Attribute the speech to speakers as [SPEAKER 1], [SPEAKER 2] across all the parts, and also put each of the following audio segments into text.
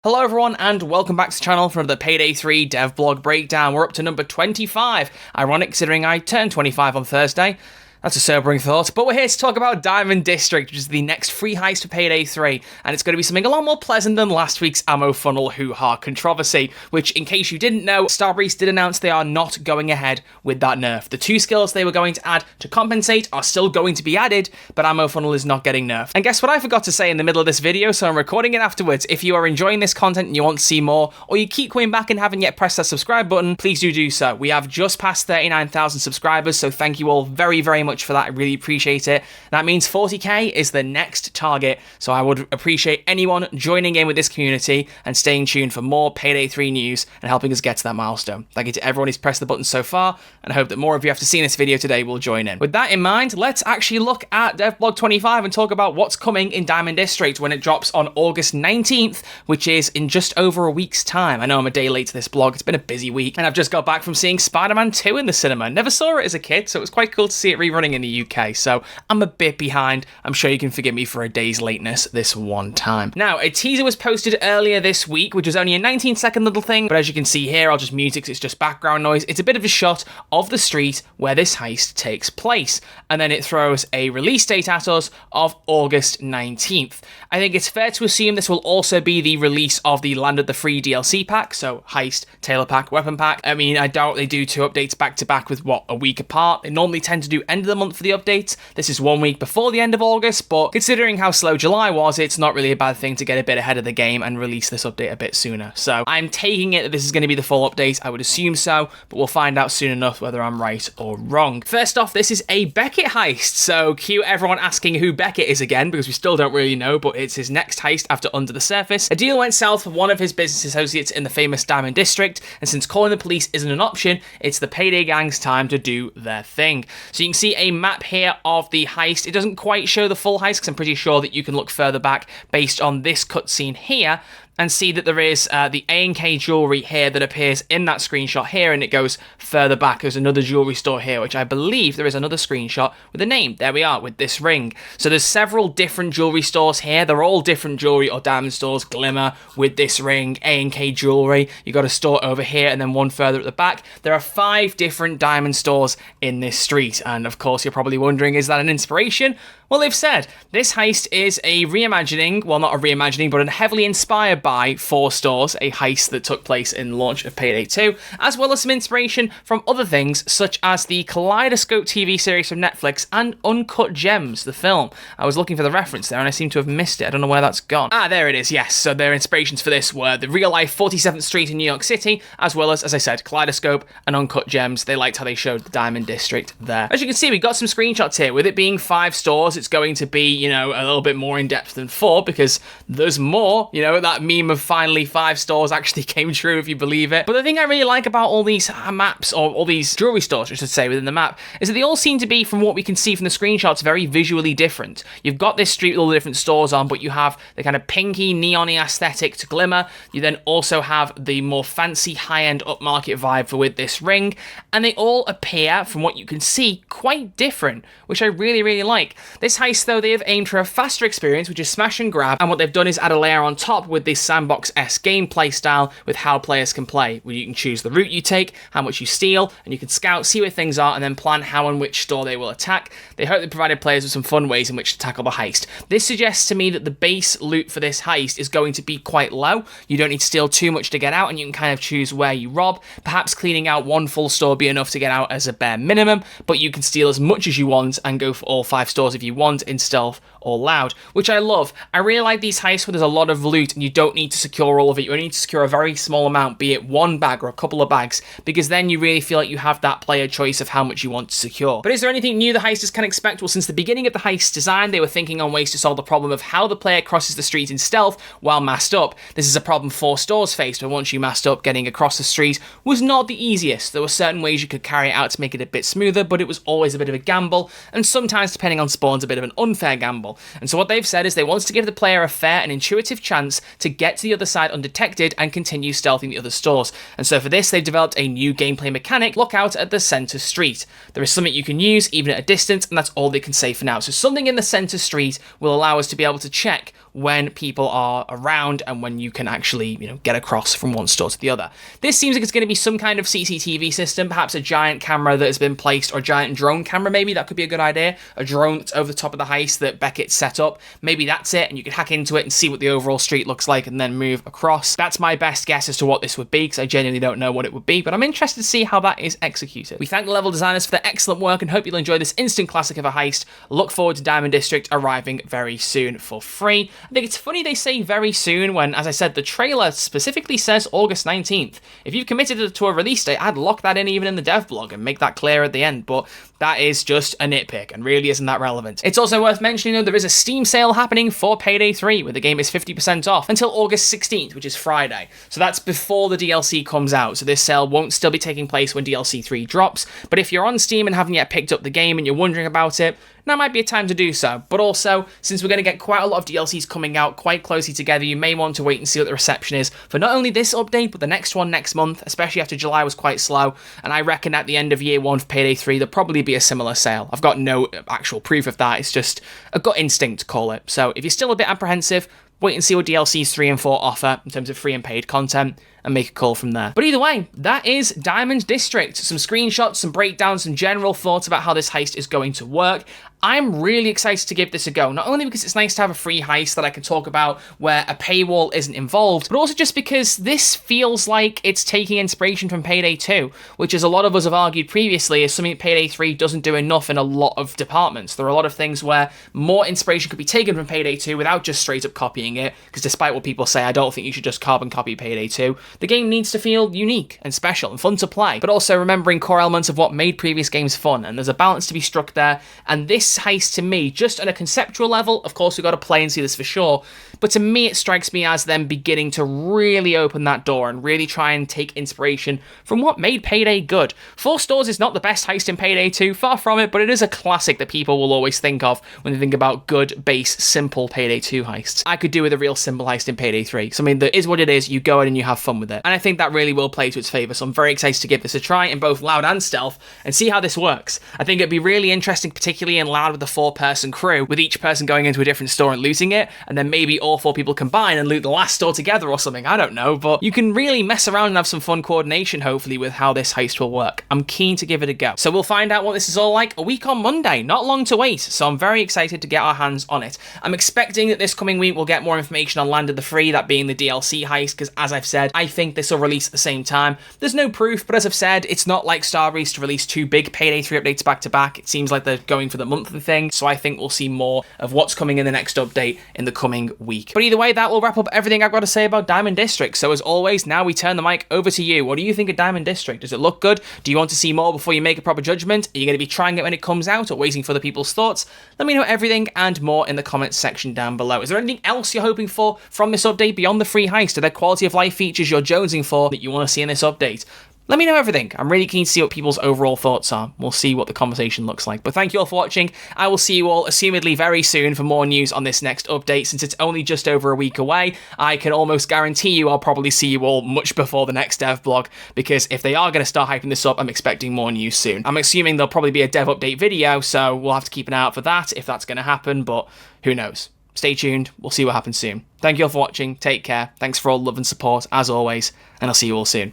[SPEAKER 1] Hello everyone and welcome back to the channel for another Payday 3 dev blog breakdown. We're up to number 25. Ironic considering I turned 25 on Thursday. That's a sobering thought, but we're here to talk about Diamond District, which is the next free heist for Payday 3, and it's going to be something a lot more pleasant than last week's ammo funnel hoo-ha controversy, which, in case you didn't know, Starbreeze did announce they are not going ahead with that nerf. The two skills they were going to add to compensate are still going to be added, but ammo funnel is not getting nerfed. And guess what I forgot to say in the middle of this video, so I'm recording it afterwards. If you are enjoying this content and you want to see more, or you keep coming back and haven't yet pressed that subscribe button, please do so. We have just passed 39,000 subscribers, so thank you all very, very much for that. I really appreciate it. That means 40k is the next target, so I would appreciate anyone joining in with this community and staying tuned for more Payday 3 news and helping us get to that milestone. Thank you to everyone who's pressed the button so far, and I hope that more of you after seeing this video today will join in. With that in mind, let's actually look at Devblog 25 and talk about what's coming in Diamond District when it drops on August 19th, which is in just over a week's time. I know I'm a day late to this blog, it's been a busy week, and I've just got back from seeing Spider-Man 2 in the cinema. Never saw it as a kid, so it was quite cool to see it rerunning in the UK, so I'm a bit behind. I'm sure you can forgive me for a day's lateness this one time. Now, a teaser was posted earlier this week, which was only a 19-second little thing, but as you can see here, I'll just mute it because it's just background noise. It's a bit of a shot of the street where this heist takes place, and then it throws a release date at us of August 19th. I think it's fair to assume this will also be the release of the Land of the Free DLC pack, so Heist, Tailor Pack, Weapon Pack. I mean, I doubt they do two updates back-to-back with, what, a week apart? They normally tend to do end of the month for the updates. This is 1 week before the end of August, but considering how slow July was, it's not really a bad thing to get a bit ahead of the game and release this update a bit sooner. So I'm taking it that this is going to be the full update. I would assume so, but we'll find out soon enough whether I'm right or wrong. First off, this is a Beckett heist, so cue everyone asking who Beckett is again, because we still don't really know, but it's his next heist after Under the Surface. A deal went south for one of his business associates in the famous Diamond District, and since calling the police isn't an option, it's the Payday gang's time to do their thing. So you can see a map here of the heist. It doesn't quite show the full heist because I'm pretty sure that you can look further back based on this cutscene here and see that there is the A&K jewelry here that appears in that screenshot here, and it goes further back. There's another jewelry store here, which I believe there is another screenshot with a name. There we are, with this ring. So there's several different jewelry stores here. They're all different jewelry or diamond stores. Glimmer with this ring, A&K jewelry. You got a store over here and then one further at the back. There are 5 different diamond stores in this street, and of course you're probably wondering, is that an inspiration? Well, they've said this heist is a reimagining, well, not a reimagining, but heavily inspired by 4 stores, a heist that took place in the launch of Payday 2, as well as some inspiration from other things, such as the Kaleidoscope TV series from Netflix and Uncut Gems, the film. I was looking for the reference there and I seem to have missed it. I don't know where that's gone. Ah, there it is, yes. So their inspirations for this were the real-life 47th Street in New York City, as well as I said, Kaleidoscope and Uncut Gems. They liked how they showed the Diamond District there. As you can see, we got some screenshots here. With it being 5 stores, it's going to be, you know, a little bit more in depth than 4 because there's more. You know, that meme of finally 5 stores actually came true, if you believe it. But the thing I really like about all these maps, or all these jewelry stores, I should say, within the map, is that they all seem to be, from what we can see from the screenshots, very visually different. You've got this street with all the different stores on, but you have the kind of pinky, neon-y aesthetic to Glimmer. You then also have the more fancy, high-end, upmarket vibe for with this ring, and they all appear, from what you can see, quite different, which I really, really like. This heist, though, they have aimed for a faster experience, which is smash and grab, and what they've done is add a layer on top with this sandbox-esque gameplay style with how players can play, where you can choose the route you take, how much you steal, and you can scout, see where things are, and then plan how and which store they will attack. They hope they provided players with some fun ways in which to tackle the heist. This suggests to me that the base loot for this heist is going to be quite low. You don't need to steal too much to get out, and you can kind of choose where you rob. Perhaps cleaning out one full store be enough to get out as a bare minimum, but you can steal as much as you want and go for all 5 stores if you want in stealth or loud, which I love. I really like these heists where there's a lot of loot and you don't need to secure all of it. You only need to secure a very small amount, be it 1 bag or a couple of bags, because then you really feel like you have that player choice of how much you want to secure. But is there anything new the heisters can expect? Well, since the beginning of the heist design, they were thinking on ways to solve the problem of how the player crosses the street in stealth while masked up. This is a problem 4 stores faced, but once you masked up, getting across the street was not the easiest. There were certain ways you could carry it out to make it a bit smoother, but it was always a bit of a gamble, and sometimes, depending on spawns, a bit of an unfair gamble. And so what they've said is they want to give the player a fair and intuitive chance to get to the other side undetected and continue stealthing the other stores. And so for this, they've developed a new gameplay mechanic, look out at the center street. There is something you can use even at a distance, and that's all they can say for now. So something in the center street will allow us to be able to check when people are around and when you can actually, get across from one store to the other. This seems like it's going to be some kind of CCTV system, perhaps a giant camera that has been placed, or a giant drone camera maybe. That could be a good idea. A drone that's over the top of the heist that Beckett's set up. Maybe that's it, and you can hack into it and see what the overall street looks like and then move across. That's my best guess as to what this would be, because I genuinely don't know what it would be, but I'm interested to see how that is executed. We thank the level designers for their excellent work and hope you'll enjoy this instant classic of a heist. Look forward to Diamond District arriving very soon for free. I think it's funny they say very soon when, as I said, the trailer specifically says August 19th. If you've committed to a release date, I'd lock that in even in the dev blog and make that clear at the end, but that is just a nitpick and really isn't that relevant. It's also worth mentioning, though, there is a Steam sale happening for Payday 3, where the game is 50% off until August 16th, which is Friday. So that's before the DLC comes out, so this sale won't still be taking place when DLC 3 drops, but if you're on Steam and haven't yet picked up the game and you're wondering about it, now might be a time to do so. But also, since we're going to get quite a lot of DLCs coming out quite closely together, you may want to wait and see what the reception is for not only this update, but the next one next month, especially after July was quite slow, and I reckon at the end of year 1 for Payday 3, there'll probably be a similar sale. I've got no actual proof of that, it's just a gut instinct to call it. So if you're still a bit apprehensive, wait and see what DLCs 3 and 4 offer in terms of free and paid content, and make a call from there. But either way, that is Diamond District. Some screenshots, some breakdowns, some general thoughts about how this heist is going to work. I'm really excited to give this a go, not only because it's nice to have a free heist that I can talk about where a paywall isn't involved, but also just because this feels like it's taking inspiration from Payday 2, which, as a lot of us have argued previously, is something Payday 3 doesn't do enough in a lot of departments. There are a lot of things where more inspiration could be taken from Payday 2 without just straight up copying it, because despite what people say, I don't think you should just carbon copy Payday 2. The game needs to feel unique and special and fun to play, but also remembering core elements of what made previous games fun, and there's a balance to be struck there, and this heist to me, just on a conceptual level, of course we've got to play and see this for sure, but to me it strikes me as them beginning to really open that door and really try and take inspiration from what made Payday good. 4 Stores is not the best heist in Payday 2, far from it, but it is a classic that people will always think of when they think about good, base, simple Payday 2 heists. I could do with a real simple heist in Payday 3, so I mean, that is what it is, you go in and you have fun with it, and I think that really will play to its favour, so I'm very excited to give this a try in both Loud and Stealth and see how this works. I think it'd be really interesting, particularly in Loud with the 4-person crew, with each person going into a different store and looting it, and then maybe all 4 people combine and loot the last store together or something, I don't know, but you can really mess around and have some fun coordination, hopefully, with how this heist will work. I'm keen to give it a go. So we'll find out what this is all like a week on Monday, not long to wait, so I'm very excited to get our hands on it. I'm expecting that this coming week we'll get more information on Land of the Free, that being the DLC heist, because as I've said, I think this will release at the same time. There's no proof, but as I've said, it's not like Starbreeze to release 2 big Payday 3 updates back to back. It seems like they're going for the monthly thing, so I think we'll see more of what's coming in the next update in the coming week. But either way, that will wrap up everything I've got to say about Diamond District. So as always, now we turn the mic over to you. What do you think of Diamond District? Does it look good? Do you want to see more before you make a proper judgment? Are you going to be trying it when it comes out or waiting for the people's thoughts? Let me know everything and more in the comments section down below. Is there anything else you're hoping for from this update beyond the free heist? Are there quality of life features you're jonesing for that you want to see in this update? Let me know everything. I'm really keen to see what people's overall thoughts are. We'll see what the conversation looks like. But thank you all for watching. I will see you all, assumedly very soon, for more news on this next update. Since it's only just over a week away, I can almost guarantee you I'll probably see you all much before the next dev blog, because if they are going to start hyping this up, I'm expecting more news soon. I'm assuming there'll probably be a dev update video, so we'll have to keep an eye out for that, if that's going to happen, but who knows. Stay tuned. We'll see what happens soon. Thank you all for watching. Take care. Thanks for all the love and support, as always, and I'll see you all soon.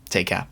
[SPEAKER 1] Take care.